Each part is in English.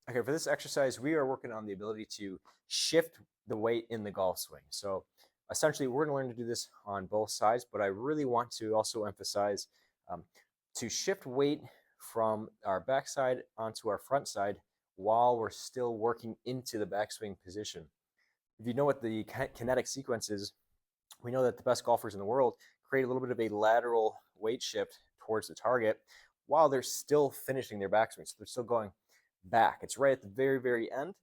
Okay, for this exercise, we are working on the ability to shift the weight in the golf swing. So essentially, we're going to learn to do this on both sides, but I really want to also emphasize um, to shift weight from our backside onto our front side while we're still working into the backswing position. If you know what the kinetic sequence is, we know that the best golfers in the world create a little bit of a lateral weight shift towards the target while they're still finishing their backswing. So they're still going back. It's right at the very, very end.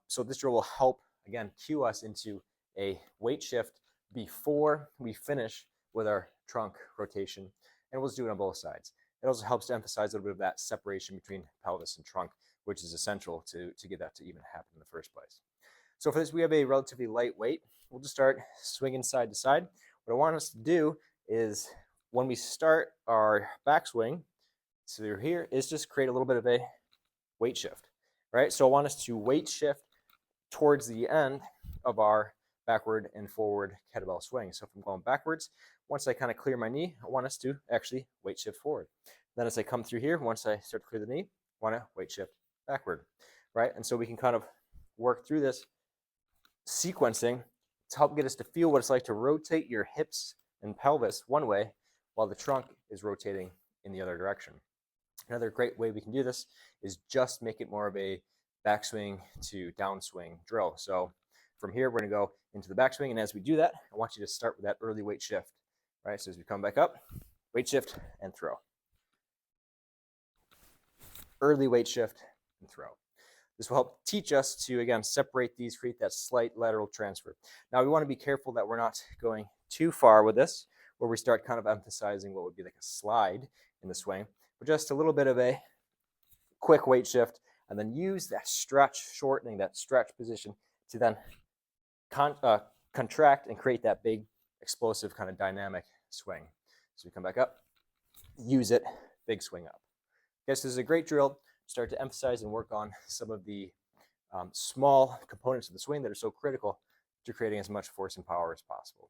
So this drill will help, again, cue us into a weight shift before we finish with our trunk rotation. And we'll just do it on both sides. It also helps to emphasize a little bit of that separation between pelvis and trunk, which is essential to get that to even happen in the first place. So for this, we have a relatively light weight. We'll just start swinging side to side. What I want us to do is when we start our backswing, so here is just create a little bit of a weight shift, right? So I want us to weight shift towards the end of our backward and forward kettlebell swing. So if I'm going backwards, once I kind of clear my knee, I want us to actually weight shift forward. Then as I come through here, once I start to clear the knee, I want to weight shift backward, right? And so we can kind of work through this sequencing to help get us to feel what it's like to rotate your hips and pelvis one way while the trunk is rotating in the other direction. Another great way we can do this is just make it more of a backswing to downswing drill. So from here, we're going to go into the backswing. And as we do that, I want you to start with that early weight shift. Right? So as we come back up, weight shift and throw. Early weight shift and throw. This will help teach us to, again, separate these, create that slight lateral transfer. Now, we want to be careful that we're not going too far with this, where we start kind of emphasizing what would be like a slide in the swing, but just a little bit of a quick weight shift, and then use that stretch, shortening that stretch position to then contract and create that big, explosive kind of dynamic swing. So we come back up, use it, big swing up. Okay, so this is a great drill. Start to emphasize and work on some of the small components of the swing that are so critical to creating as much force and power as possible.